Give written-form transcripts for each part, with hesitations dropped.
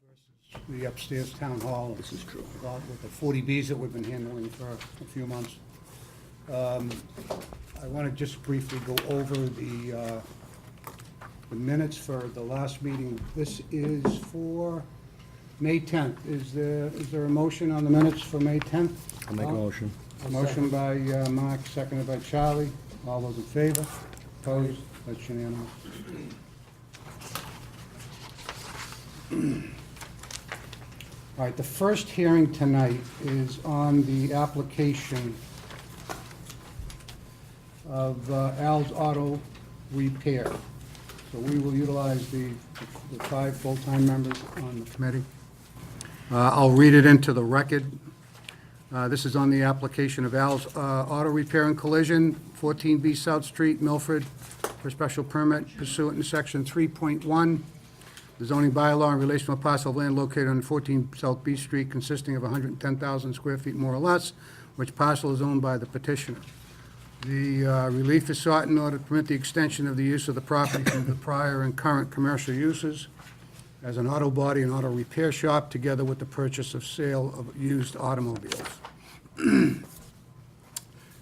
versus the upstairs town hall. This is true. With the 40Bs that we've been handling for a few months. I want to just briefly go over the minutes for the last meeting. This is for May 10th. Is there a motion on the minutes for May 10th? I'll make a motion. A motion by Mark, seconded by Charlie. All those in favor? Opposed? That's unanimous. All right, the first hearing tonight is on the application of Al's Auto Repair. So we will utilize the 5 full-time members on the committee. I'll read it into the record. This is on the application of Al's Auto Repair and Collision, 14B South Street, Milford, for special permit pursuant to section 3.1, the zoning bylaw in relation to a parcel of land located on 14 South B Street consisting of 110,000 square feet more or less, which parcel is owned by the petitioner. The relief is sought in order to permit the extension of the use of the property from the prior and current commercial uses as an auto body and auto repair shop, together with the purchase of sale of used automobiles.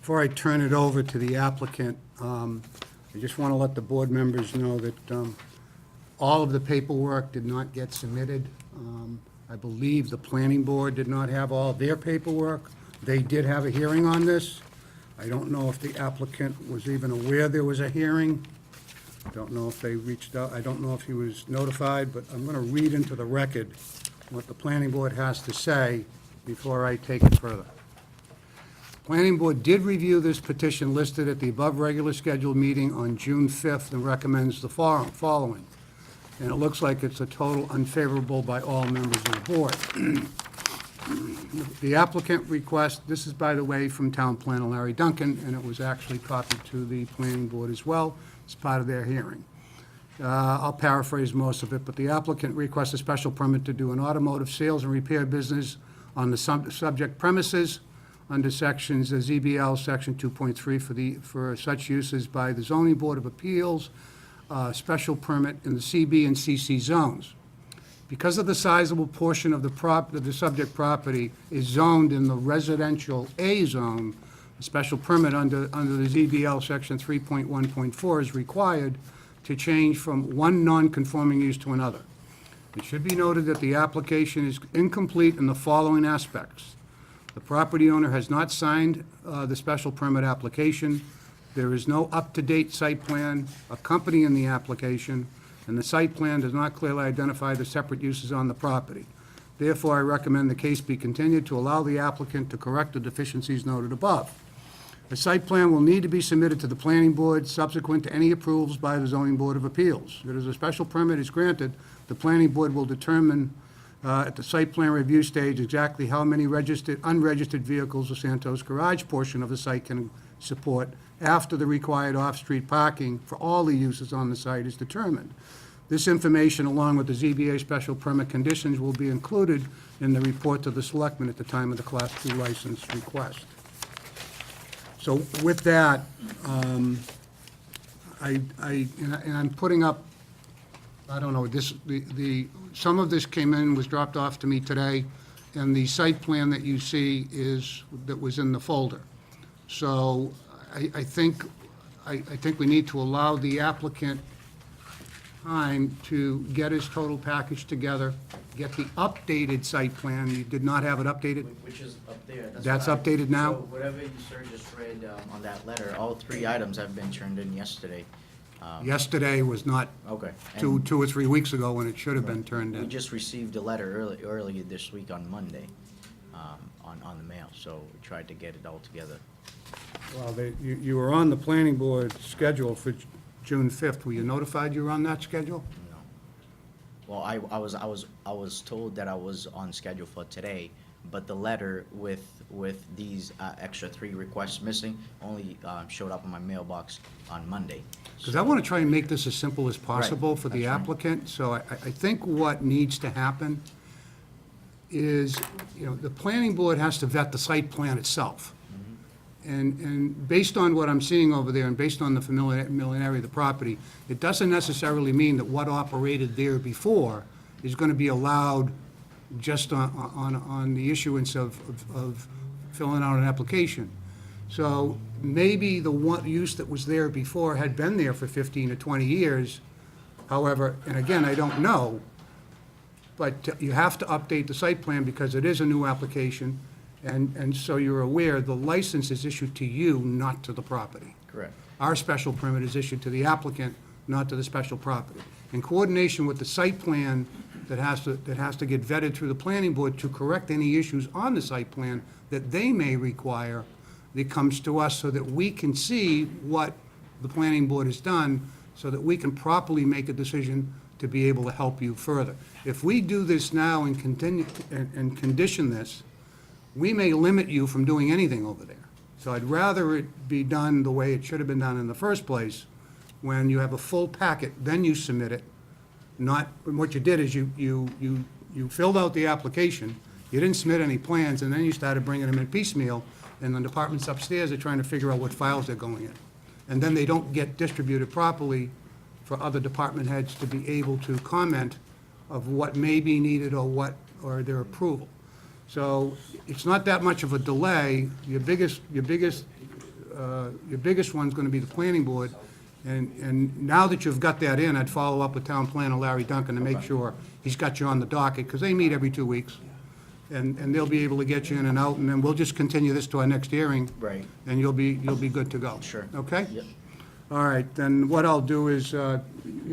Before I turn it over to the applicant, I just want to let the board members know that all of the paperwork did not get submitted. I believe the planning board did not have all their paperwork. They did have a hearing on this. I don't know if the applicant was even aware there was a hearing. I don't know if they reached out. I don't know if he was notified, but I'm going to read into the record what the planning board has to say before I take it further. Planning board did review this petition listed at the above regular scheduled meeting on June 5th and recommends the following. And it looks like it's a total unfavorable by all members of the board. The applicant request, this is, by the way, from Town Planner Larry Duncan, and it was actually copied to the planning board as well as part of their hearing. I'll paraphrase most of it, but the applicant requests a special permit to do an automotive sales and repair business on the subject premises under sections ZBL Section 2.3 for such uses by the Zoning Board of Appeals, special permit in the CB and CC zones. Because of the sizable portion of the subject property is zoned in the residential A zone, a special permit under the ZBL Section 3.1.4 is required to change from one non-conforming use to another. It should be noted that the application is incomplete in the following aspects. The property owner has not signed the special permit application. There is no up-to-date site plan accompanying the application, and the site plan does not clearly identify the separate uses on the property. Therefore, I recommend the case be continued to allow the applicant to correct the deficiencies noted above. A site plan will need to be submitted to the planning board subsequent to any approvals by the zoning board of appeals. If a special permit is granted, the planning board will determine at the site plan review stage exactly how many unregistered vehicles the Santos garage portion of the site can support after the required off-street parking for all the uses on the site is determined. This information, along with the ZBA special permit conditions, will be included in the report to the selectmen at the time of the Class 2 license request. So with that, I'm putting up, I don't know, some of this came in, was dropped off to me today, and the site plan that you see that was in the folder. So I think we need to allow the applicant time to get his total package together, get the updated site plan. You did not have it updated? Which is up there. That's what updated now? So whatever you, sir, just read on that letter, all 3 items have been turned in yesterday. Yesterday was not Okay. two or 3 weeks ago when it should have been turned We in. just received a letter earlier this week on Monday on the mail, so we tried to get it all together. Well, you were on the planning board schedule for June 5th. Were you notified you were on that schedule? No. Well, I was told that I was on schedule for today, but the letter with these extra 3 requests missing only showed up in my mailbox on Monday. Because I want to try and make this as simple as possible Right, for the that's right. applicant. So I think what needs to happen is, the planning board has to vet the site plan itself. And based on what I'm seeing over there and based on the familiarity of the property, it doesn't necessarily mean that what operated there before is going to be allowed just on the issuance of filling out an application. So maybe the one use that was there before had been there for 15 or 20 years. However, and again, I don't know, but you have to update the site plan because it is a new application. And so you're aware, the license is issued to you, not to the property. Correct. Our special permit is issued to the applicant, not to the special property. In coordination with the site plan that has to get vetted through the planning board to correct any issues on the site plan that they may require, that comes to us so that we can see what the planning board has done, so that we can properly make a decision to be able to help you further. If we do this now and continue, and condition this, we may limit you from doing anything over there. So I'd rather it be done the way it should have been done in the first place, when you have a full packet, then you submit it. Not, what you did is you filled out the application, you didn't submit any plans, and then you started bringing them in piecemeal, and the departments upstairs are trying to figure out what files they're going in. And then they don't get distributed properly for other department heads to be able to comment of what may be needed or their approval. So it's not that much of a delay. Your biggest one's gonna be the planning board. And now that you've got that in, I'd follow up with town planner Larry Duncan to make sure he's got you on the docket, because they meet every 2 weeks. And they'll be able to get you in and out, and then we'll just continue this to our next hearing. Right. And you'll be good to go. Sure. Okay? Yep. All right, then what I'll do is, you have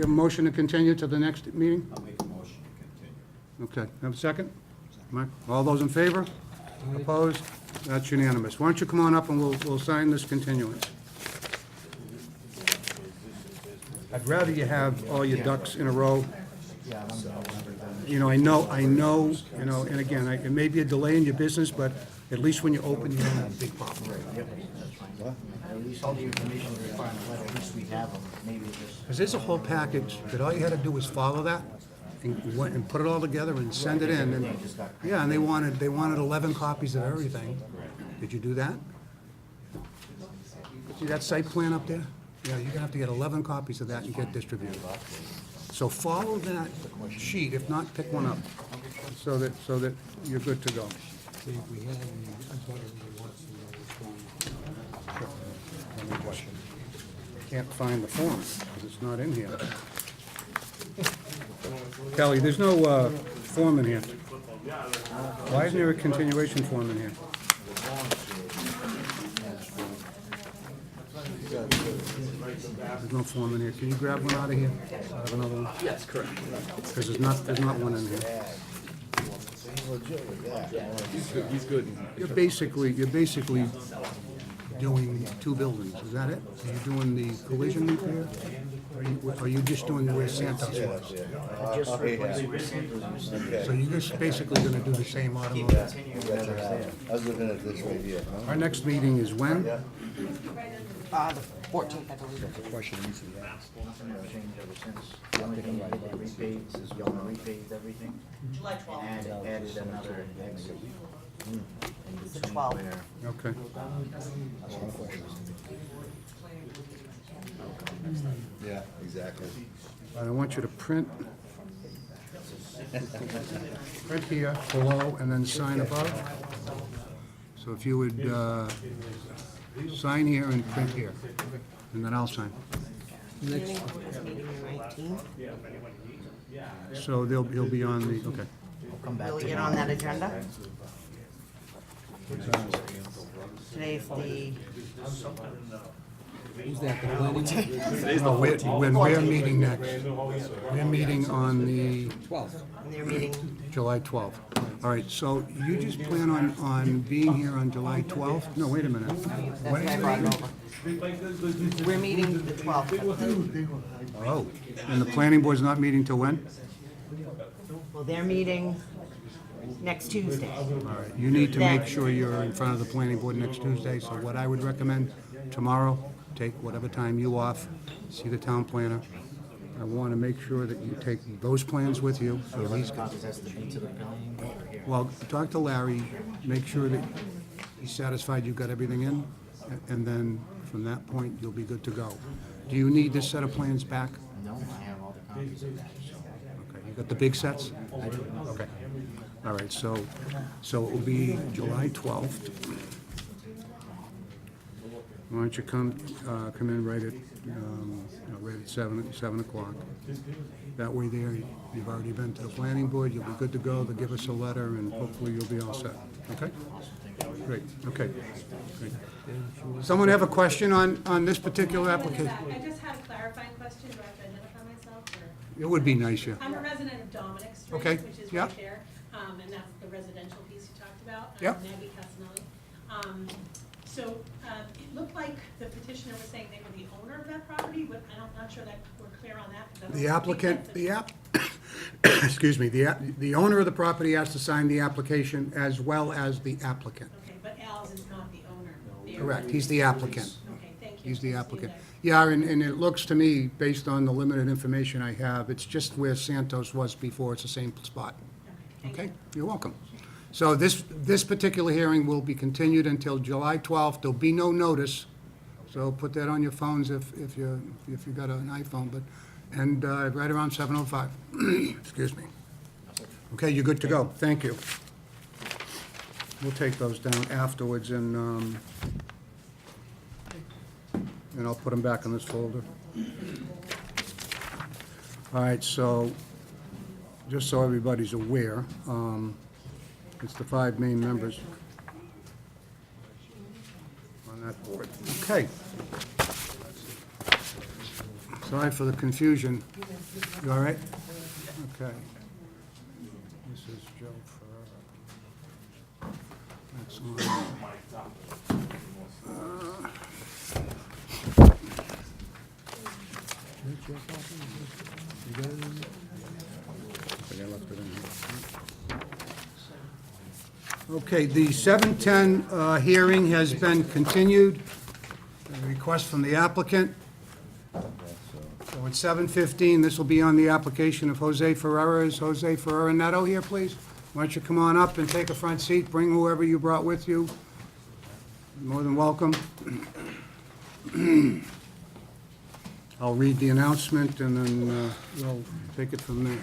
a motion to continue to the next meeting? I'll make a motion to continue. Okay, have a second? Mike, all those in favor? Opposed? That's unanimous. Why don't you come on up and we'll sign this continuance? I'd rather you have all your ducks in a row. You know, I know, you know, and again, it may be a delay in your business, but at least when you open, you don't have a big problem. At least all the information we require in the letter, at least we have them, maybe just. Because there's a whole package that all you had to do was follow that and put it all together and send it in. And yeah, and they wanted 11 copies of everything. Did you do that? See that site plan up there? Yeah, you're gonna have to get 11 copies of that and get distributed. So follow that sheet, if not, pick one up, so that you're good to go. Can't find the form, because it's not in here. Kelly, there's no form in here. Why isn't there a continuation form in here? There's no form in here. Can you grab one out of here? Out of another one? Yes, correct. Because there's not one in here. He's good. You're basically doing two buildings, is that it? Are you doing the collision repair? Or are you just doing where Santos was? Just replacing the Santos mistake. So you're just basically gonna do the same automotive? Continue whatever's there. I was looking at this right here. Our next meeting is when? The 14th, I believe. Question needs to be asked. Nothing has changed ever since. The only thing we did, they repaved, we only repaved everything. And added another exit. In between 12th. where. Okay. Yeah, exactly. I want you to print here, below, and then sign above. So if you would sign here and print here, and then I'll sign. Meeting the 19th. So he'll be on the, okay. Come back Will we to get on that agenda? Today's the, No, we're meeting next. We're meeting on the their meeting, July 12th. All right, so you just plan on being here on July 12th? No, wait a minute. that's why I brought it over. We're meeting the 12th. Oh, and the planning board's not meeting till when? Well, they're meeting next Tuesday. All right, you need to make sure you're in front of the planning board next Tuesday, so what I would recommend, tomorrow, take whatever time you off, see the town planner. I want to make sure that you take those plans with you, so he's got, copies has to be to the planning board or here. well, talk to Larry, make sure that he's satisfied you've got everything in, and then from that point, you'll be good to go. Do you need this set of plans back? No, I have all the copies of that, so. Okay, you Got the big sets? Okay. All right, so it will be July 12th. Why don't you come in right at, right at 7 o'clock. That way there, you've already been to the planning board, you'll be good to go, they'll give us a letter, and hopefully you'll be all set, okay? Great, okay. Great. Someone have a question on this particular application? I just had a clarifying question. Do I have to identify myself, or? It would be nice, yeah. I'm a resident of Dominic Street, Okay, which is yeah. right there, and that's the residential piece you talked about. Yep. Maggie Casanelli. So, it looked like the petitioner was saying they were the owner of that property, but I'm not sure that we're clear on that. 'Cause I don't The think applicant, that's excuse me, the owner of the property has to sign the application as well as the applicant. Okay, but Al's is not the owner. The Correct, he's the applicant. Okay, thank you. He's the I just applicant. needed Yeah, and it looks to me, based on the limited information I have, it's just where Santos was before, it's the same spot. that. Thank Okay, you. you're welcome. So this particular hearing will be continued until July 12th. There'll be no notice, so put that on your phones if you got an iPhone, and right around 7:05. Excuse me. Okay, you're good to go. Thank you. We'll take those down afterwards, and I'll put them back in this folder. All right, so, just so everybody's aware, it's the 5 main members on that board. Okay. Sorry for the confusion. You all right? Okay. This is Joe Ferrara. That's on. You got it in there? I think I left it in here. Okay, the 7:10 hearing has been continued. A request from the applicant. So at 7:15, this will be on the application of Jose Ferrera. Is Jose Ferrera Neto here, please? Why don't you come on up and take a front seat, bring whoever you brought with you. More than welcome. I'll read the announcement, and then we'll take it from there.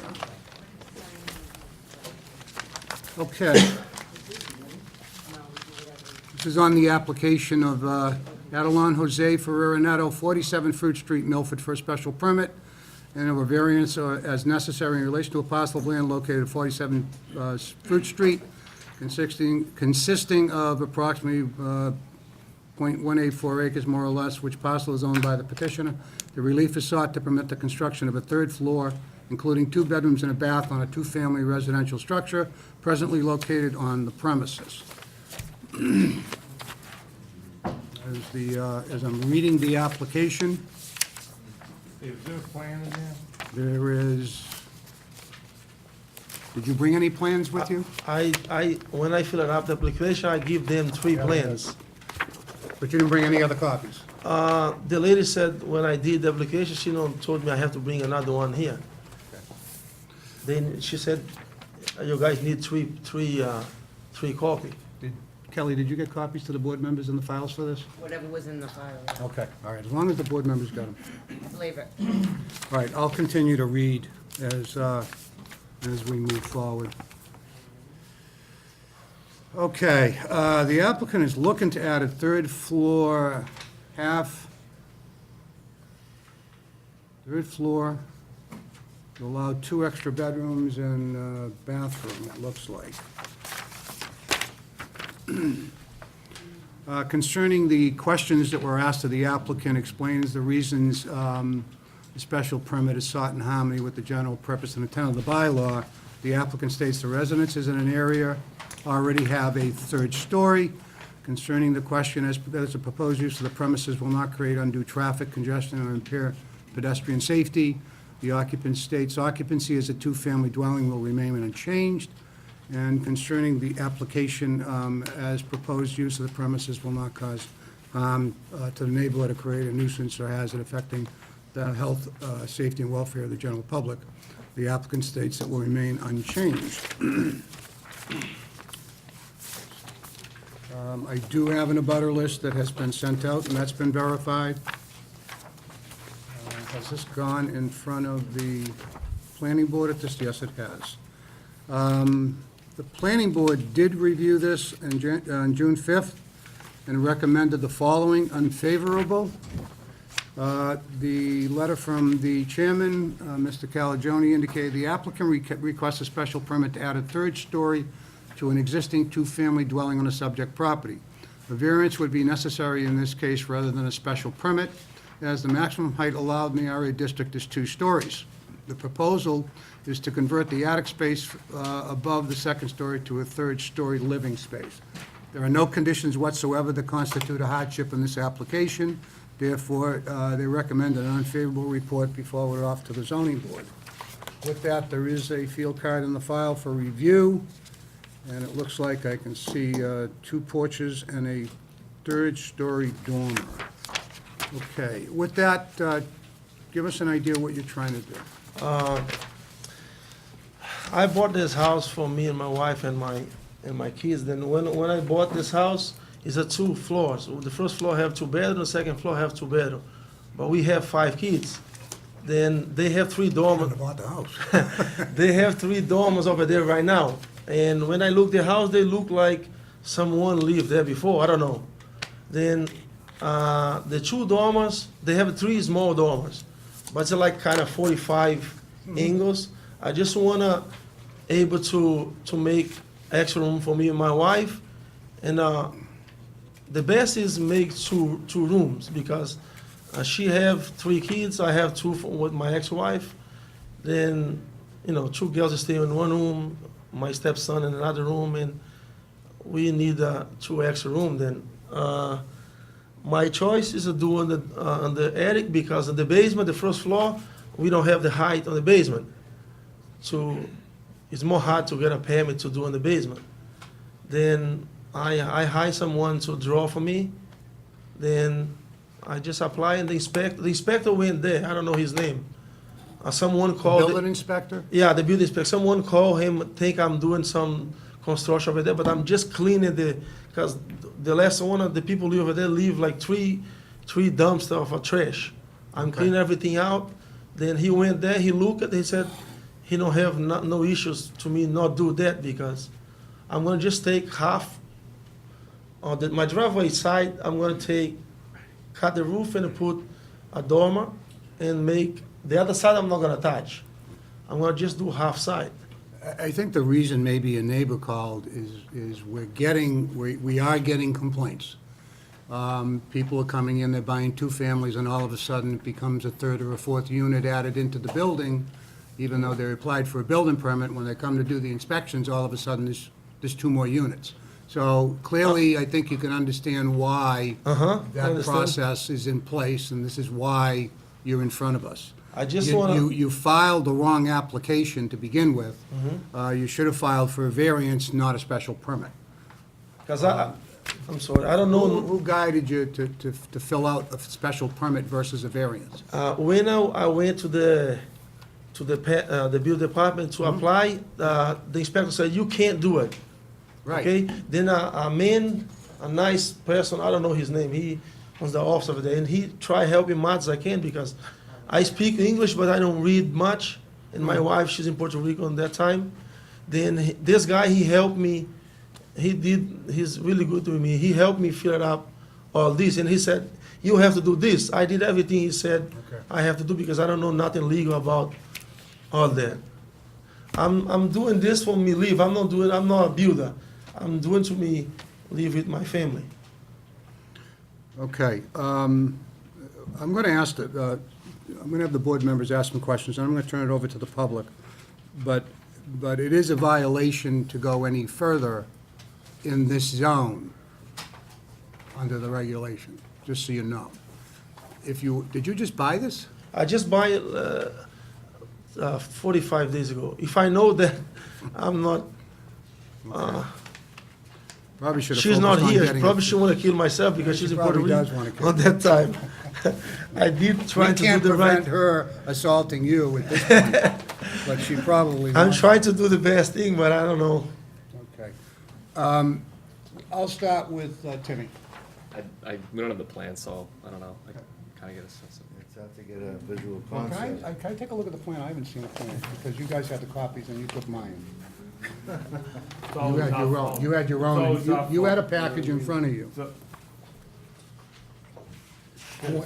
Okay. This is on the application of Adelon Jose Ferrera Neto, 47 Fruit Street, Milford, for a special permit, and of a variance as necessary in relation to a parcel of land located at 47 Fruit Street, consisting of approximately .184 acres, more or less, which parcel is owned by the petitioner. The relief is sought to permit the construction of a third floor, including 2 bedrooms and a bath, on a 2-family residential structure presently located on the premises. As I'm reading the application, Is there a plan in there? there is, did you bring any plans with you? When I fill up the application, I give them 3 plans. But you didn't bring any other copies? The lady said when I did the application, she told me I have to bring another one here. Then she said, you guys need three copy. Kelly, did you get copies to the board members in the files for this? Whatever was in the file, Okay, all right, as long as the board members got them. flavor. All right, I'll continue to read as we move forward. Okay, the applicant is looking to add a third floor, third floor, to allow 2 extra bedrooms and a bathroom, it looks like. Concerning the questions that were asked of the applicant, explains the reasons the special permit is sought in harmony with the general purpose and intent of the bylaw. The applicant states the residences in an area already have a 3rd story. Concerning the question as the proposed use of the premises will not create undue traffic congestion or impair pedestrian safety. The occupant states occupancy as a 2-family dwelling will remain unchanged. And concerning the application, as proposed use of the premises will not cause harm to the neighborhood or create a nuisance or hazard affecting the health, safety, and welfare of the general public. The applicant states it will remain unchanged. I do have an abutter list that has been sent out, and that's been verified. Has this gone in front of the planning board at this? Yes, it has. The planning board did review this on June 5th and recommended the following: unfavorable. The letter from the chairman, Mr. Calagione, indicated the applicant requests a special permit to add a third story to an existing two-family dwelling on the subject property. A variance would be necessary in this case rather than a special permit, as the maximum height allowed in the RA district is 2 stories. The proposal is to convert the attic space above the second story to a third-story living space. There are no conditions whatsoever that constitute a hardship in this application. Therefore, they recommend an unfavorable report be forwarded off to the zoning board. With that, there is a field card in the file for review, and it looks like I can see 2 porches and a third-story dormer. Okay, with that, give us an idea what you're trying to do. I bought this house for me and my wife and my kids. Then when I bought this house, it's a 2 floors. The first floor have 2 bedrooms, the second floor have 2 bedrooms. But we have 5 kids. Then they have 3 dormers. About the house. They have 3 dormers over there right now. And when I look the house, they look like someone lived there before. I don't know. Then the 2 dormers, they have 3 small dormers, but it's like kind of 45 angles. I just wanna able to make extra room for me and my wife, and the best is make two rooms because she have 3 kids, I have 2 with my ex-wife. Then 2 girls stay in one room, my stepson in another room, and we need 2 extra room. Then my choice is to do on the attic because in the basement, the first floor, we don't have the height on the basement. So it's more hard to get a permit to do in the basement. Then I hire someone to draw for me. Then I just apply, and the inspector went there. I don't know his name. Someone called. Building inspector? Yeah, the building inspector. Someone called him, think I'm doing some construction over there, but I'm just cleaning because the last owner, the people live over there, leave like three dumpsters of trash. I'm cleaning everything out. Then he went there, he looked at it, he said, he don't have no issues to me not do that because I'm gonna just take half on my driveway side, I'm gonna cut the roof and put a dormer and make, the other side I'm not gonna touch. I'm gonna just do half side. I think the reason maybe a neighbor called is we are getting complaints. People are coming in, they're buying 2 families, and all of a sudden it becomes a 3rd or a 4th unit added into the building, even though they applied for a building permit. When they come to do the inspections, all of a sudden there's 2 more units. So clearly, I think you can understand why I that understand. process is in place, and this is why you're in front of us. I just You- wanna. You filed the wrong application to begin with. You should have filed for a variance, not a special permit. Because I'm sorry, I don't Who know. guided you to fill out a special permit versus a variance? When I went to the building department to apply, the inspector said, you can't do it. Okay? Then a man, a nice person, I don't know his name, he was the officer over there, and he tried helping much as I can because I speak English, but I don't read much. And my wife, she's in Puerto Rico at that time. Then this guy, he helped me. He's really good to me. He helped me fill up all this. And he said, you have to do this. I did everything he said I have to do because I don't know nothing legal about all that. I'm doing this for me live. I'm not a builder. I'm doing to me live with my family. Okay. I'm going to ask, I'm going to have the board members ask some questions, and I'm going to turn it over to the public. But it is a violation to go any further in this zone under the regulation, just so you know. Did you just buy this? I just buy it 45 days ago. If I know that I'm not, Probably should have she's focused not on here. getting Probably it. she want to kill myself because She she's in Puerto probably Rico does wanna kill at that time. I did try We to can't do the prevent right. her assaulting you at this point, but she probably I'm wants- trying to do the best thing, but I don't know. Okay. I'll start with Timmy. We don't have the plan, so I don't know. I kind of get a sense of it. Just have to get a visual Well, concept. can I take a look at the plan? I haven't seen a plan, because you guys had the copies and you took mine. It's You always had our your fault. own, you had your It's own, always our you had a fault. package in front of you. So-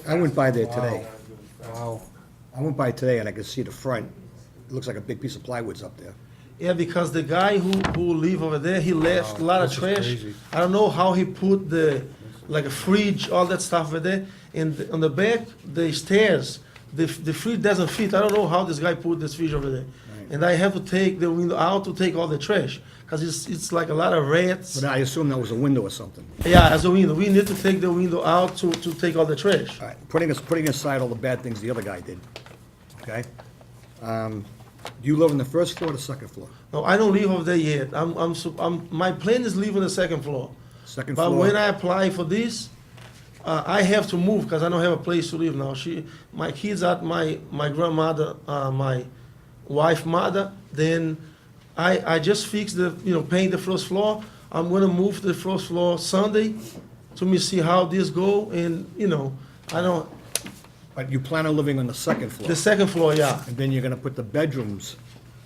I went by there today. Wow. I went by today and I could see the front. It looks like a big piece of plywood's up there. Yeah, because the guy who live over there, he left a lot of This is trash. crazy. I don't know how he put like a fridge, all that stuff over there. And on the back, the stairs, the fridge doesn't fit. I don't know how this guy put this fridge over there. And I have to take the window out to take all the trash, because it's like a lot of rats. But I assume that was a window or something. Yeah, as a window, we need to take the window out to take all the trash. All right, putting aside all the bad things the other guy did, okay? Do you live on the first floor or the second floor? No, I don't live over there yet. My plan is live on the second floor. Second But floor? when I apply for this, I have to move because I don't have a place to live now. My kids at my grandmother, my wife mother. Then I just fixed paint the first floor. I'm gonna move to the first floor Sunday to me see how this go. And I don't. But you plan on living on the second floor? The second floor, yeah, And then you're gonna put the bedrooms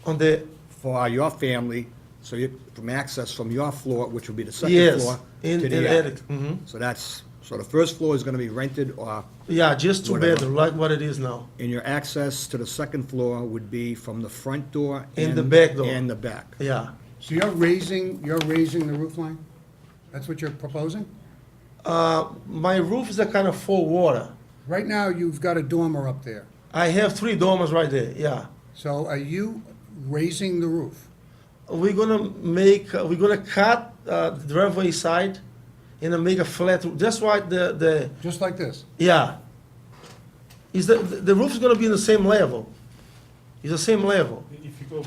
on the for your family, so from access from your floor, which will be the second yes floor, in to the the attic. attic. So the first floor is gonna be rented, or, Yeah, just two Whatever. bedroom like what it is now. and your access to the second floor would be from the front door? And the back door. And the back. Yeah. So you're raising the roof line? That's what you're proposing? My roof is a kind of full water. Right now, you've got a dormer up there. I have 3 dormers right there, yeah. So are you raising the roof? We're gonna cut the driveway side and then make a flat roof. That's why Just like this? yeah. The roof is gonna be in the same level. It's the same level. If you go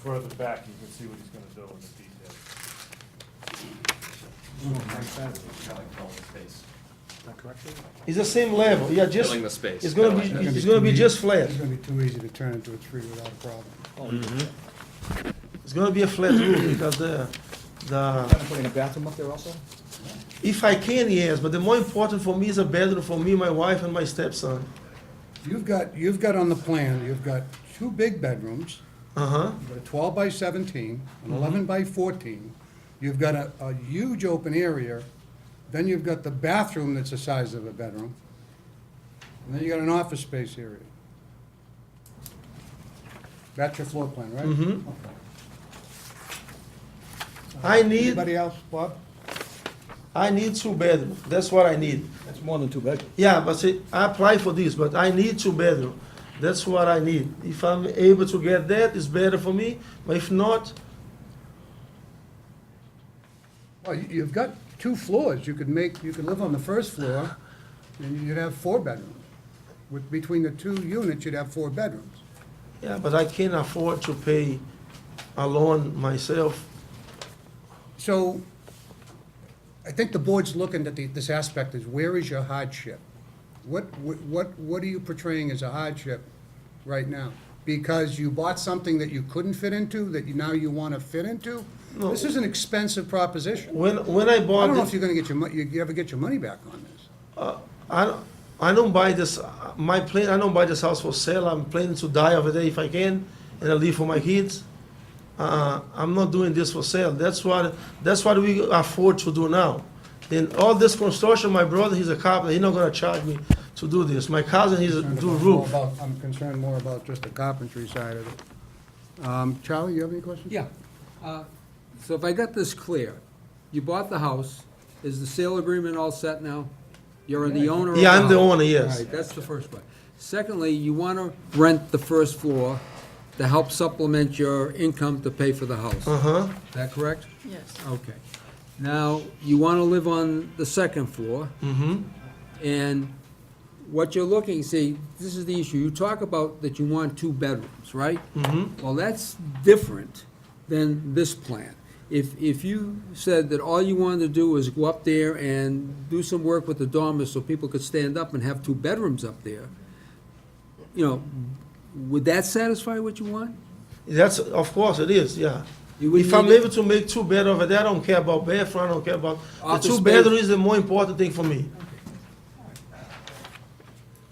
further back, you can see what he's gonna do in the detail. It's the same level, yeah, just. Filling the space. It's gonna be just flat. It's gonna be too easy to turn into a tree without a problem. It's gonna be a flat roof because Putting a bathroom up there also? if I can, yes, but the more important for me is a bedroom for me, my wife, and my stepson. You've got on the plan, you've got 2 big bedrooms, Uh-huh, you've got a 12 by 17, an 11 by 14. You've got a huge open area, then you've got the bathroom that's the size of a bedroom, and then you got an office space area. That's your floor plan, right? Mhm. Okay. Anybody else, Bob? I need 2 bedroom, that's what I need. That's more than 2 bedrooms. Yeah, but see, I applied for this, but I need 2 bedroom. That's what I need. If I'm able to get that, it's better for me, but if not, Well, you've got 2 floors, you could live on the first floor, and you'd have 4 bedrooms. Between the 2 units, you'd have 4 bedrooms. yeah, but I can't afford to pay alone myself. So, I think the board's looking at this aspect is, where is your hardship? What are you portraying as a hardship right now? Because you bought something that you couldn't fit into, that now you want to fit into? No. This is an expensive proposition. When I I bought don't know this, if you're gonna get you ever get your money back on this. I don't buy this, I don't buy this house for sale. I'm planning to die over there if I can, and I live for my kids. I'm not doing this for sale. That's what we afford to do now. And all this construction, my brother, he's a carpenter, he's not gonna charge me to do this. My cousin, he's do roof. I'm concerned more about just the carpentry side of it. Charlie, you have any questions? Yeah. So if I got this clear, you bought the house, is the sale agreement all set now? You're the owner of the Yeah, I'm the house? owner, All yes. right, that's the first one. Secondly, you want to rent the first floor to help supplement your income to pay for the house. Uh-huh, Is that correct? Yes. Okay. Now, you want to live on the second floor, mm-hmm, and what you're looking, see, this is the issue. You talk about that you want 2 bedrooms, right? mm-hmm. Well, that's different than this plan. If you said that all you wanted to do was go up there and do some work with the dormers so people could stand up and have 2 bedrooms up there, would that satisfy what you want? That's, of course it is, yeah. You wouldn't If I'm need it? able to make 2 bed over there, I don't care about bathroom, I don't care about, the Office 2 space. bedroom is the more important thing for me.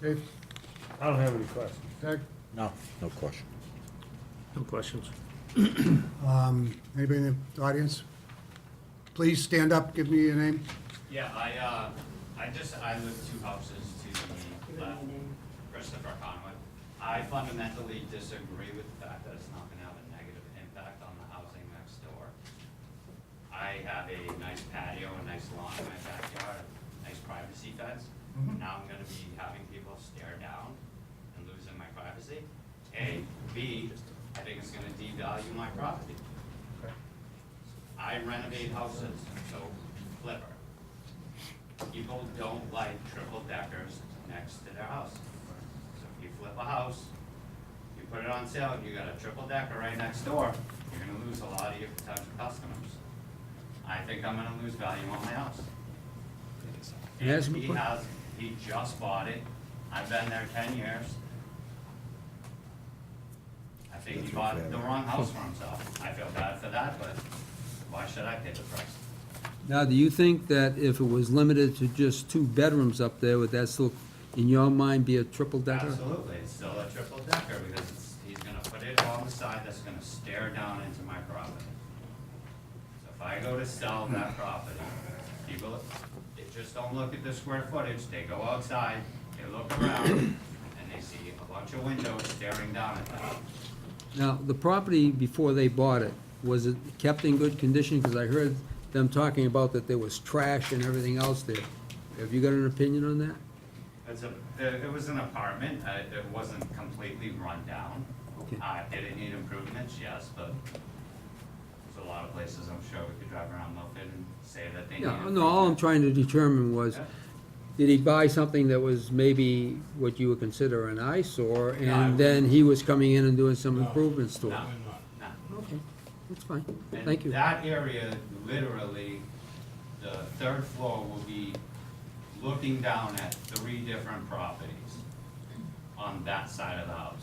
Dave? I don't have any questions. Doug? No, no question. No questions. Anybody in the audience? Please stand up, give me your name. Yeah, I live 2 houses to the left, Christopher Conway. I fundamentally disagree with the fact that it's not gonna have a negative impact on the housing next door. I have a nice patio, a nice lawn in my backyard, a nice privacy fence. Now I'm gonna be having people stare down and losing my privacy. A, B, I think it's gonna devalue my property. I renovate houses, so flipper. People don't like triple deckers next to their house. So if you flip a house, you put it on sale, and you got a triple decker right next door, you're gonna lose a lot of your potential customers. I think I'm gonna lose value on my house. Yes, And he just bought it, I've been there 10 years. I think he bought the wrong house for himself. I feel bad for that, but why should I pay the price? Now, do you think that if it was limited to just 2 bedrooms up there, would that still, in your mind, be a triple decker? Absolutely, it's still a triple decker, because he's gonna put it on the side that's gonna stare down into my property. So if I go to sell that property, people, they just don't look at the square footage, they go outside, they look around, and they see a bunch of windows staring down at them. Now, the property before they bought it, was it kept in good condition? Because I heard them talking about that there was trash and everything else there. Have you got an opinion on that? It was an apartment, it wasn't completely run down. Okay. Did it need improvements? Yes, but there's a lot of places I'm sure we could drive around Milford and say that they need Yeah, improvements. no, all I'm trying to determine was, Yeah. did he buy something that was maybe what you would consider an eyesore, No, I and then he was coming in and doing some improvements to it? No, no. Okay, that's fine. And Thank you. that area, literally, the 3rd floor will be looking down at 3 different properties on that side of the house.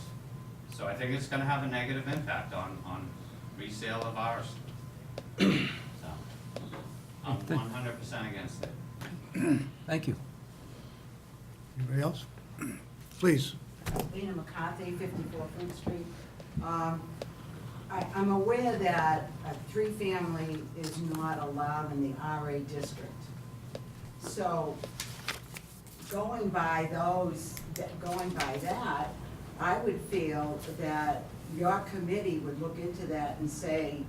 So I think it's gonna have a negative impact on resale of ours. So, I'm 100% against it. Thank you. Anybody else? Please. Lena McCarthy, 54 Fruit Street. I'm aware that a 3-family is not allowed in the RA district. So, going by that, I would feel that your committee would look into that and say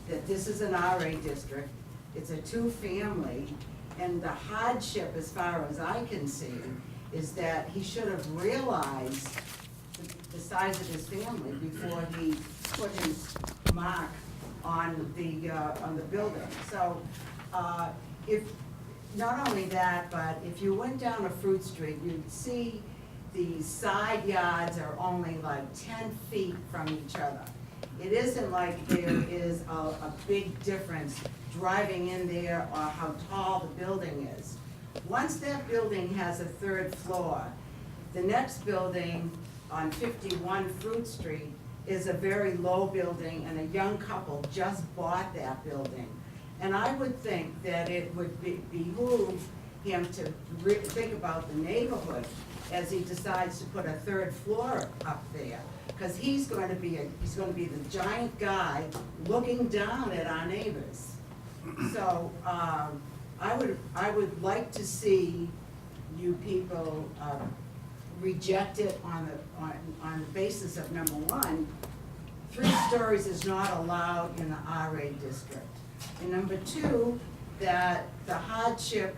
that this is an RA district, it's a 2-family, and the hardship, as far as I can see, is that he should have realized the size of his family before he put his mark on the building. So, if, not only that, but if you went down a Fruit Street, you'd see the side yards are only like 10 feet from each other. It isn't like there is a big difference driving in there or how tall the building is. Once that building has a 3rd floor, the next building on 51 Fruit Street is a very low building, and a young couple just bought that building. And I would think that it would behoove him to think about the neighborhood as he decides to put a 3rd floor up there. Because he's going to be the giant guy looking down at our neighbors. So, I would like to see you people, reject it on the basis of, number 1, 3 stories is not allowed in the RA district. And number 2, that the hardship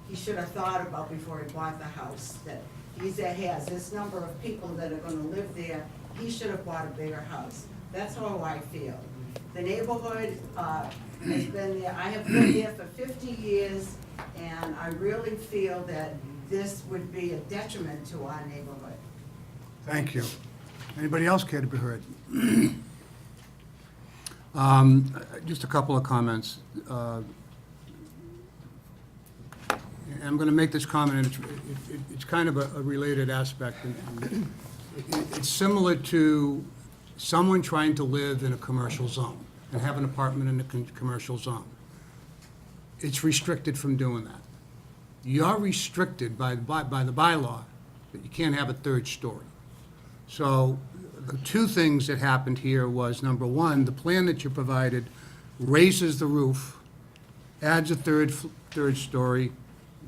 he should have thought about before he bought the house, that he has this number of people that are gonna live there, he should have bought a bigger house. That's how I feel. The neighborhood, has been there, I have been there for 50 years, and I really feel that this would be a detriment to our neighborhood. Thank you. Anybody else care to be heard? Just a couple of comments. I'm going to make this comment, and it's kind of a related aspect. And it's similar to someone trying to live in a commercial zone and have an apartment in a commercial zone. It's restricted from doing that. You're restricted by the bylaw that you can't have a third story. So the two things that happened here was, number one, the plan that you provided raises the roof, adds a third story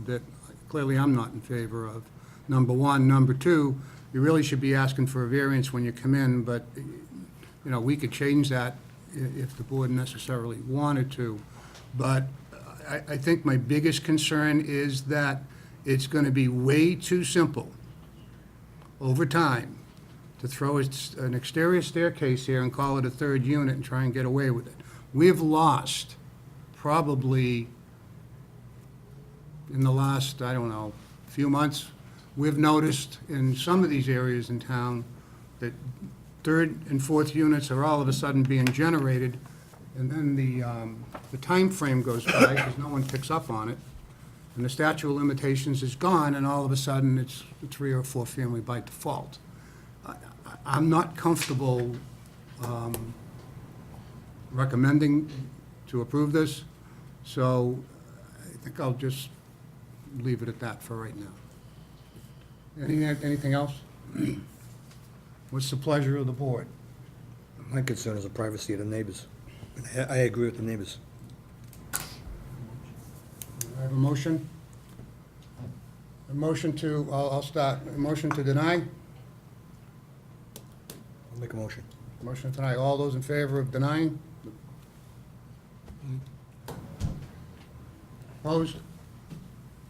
that clearly I'm not in favor of, number one. Number two, you really should be asking for a variance when you come in, but, you know, we could change that if the board necessarily wanted to. But I think my biggest concern is that it's going to be way too simple over time to throw an exterior staircase here and call it a third unit and try and get away with it. We've lost probably in the last, I don't know, few months, we've noticed in some of these areas in town that third and fourth units are all of a sudden being generated, and then the time frame goes by because no one picks up on it, and the statute of limitations is gone, and all of a sudden it's a 3 or 4 family by default. I'm not comfortable recommending to approve this, so I think I'll just leave it at that for right now. Anything else? What's the pleasure of the board? My concern is the privacy of the neighbors. I agree with the neighbors. I have a motion? A motion to, I'll start. A motion to deny? I'll make a motion. Motion to deny. All those in favor of denying? Opposed?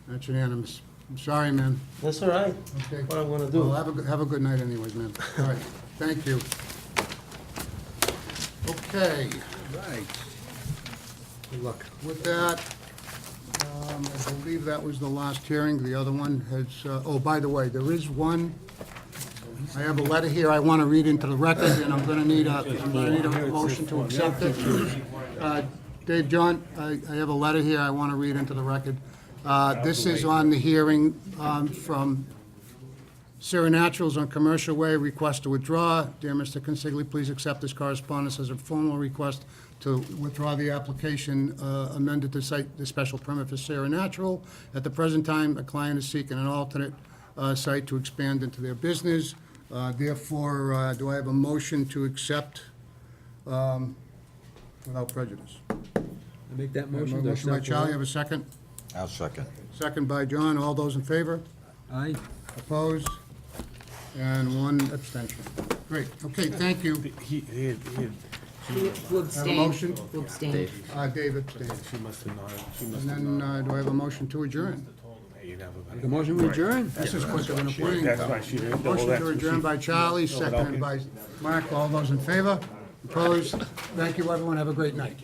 That's unanimous. I'm sorry, man. That's all right. Okay. What I'm gonna do. Well, have a good night anyways, man. All right, thank you. Okay, Right. Good luck. with that, I believe that was the last hearing. The other one has, oh, by the way, there is one, I have a letter here I want to read into the record, and I'm going to need a motion to accept it. Dave, John, I have a letter here I want to read into the record. This is on the hearing from Sarah Naturals on Commercial Way, request to withdraw. Dear Mr. Consigli, please accept this correspondence as a formal request to withdraw the application amended to cite the special permit for Sarah Natural. At the present time, a client is seeking an alternate site to expand into their business. Therefore, do I have a motion to accept without prejudice? I make that motion to Motion by accept. Charlie, have a second? I'll second. Second by John. All those in favor? Aye. Opposed? And one abstention. Great, okay, thank you. We'll Have a abstain. motion? We'll abstain. David abstained. She must have not, she must And have then, not. do I have a motion to adjourn? Hey, you never The motion we adjourn? This is quicker than a plane. That's right, she didn't. Motion to adjourn by Charlie, seconded by Mark. All those in favor? Opposed? Thank you, everyone. Have a great night.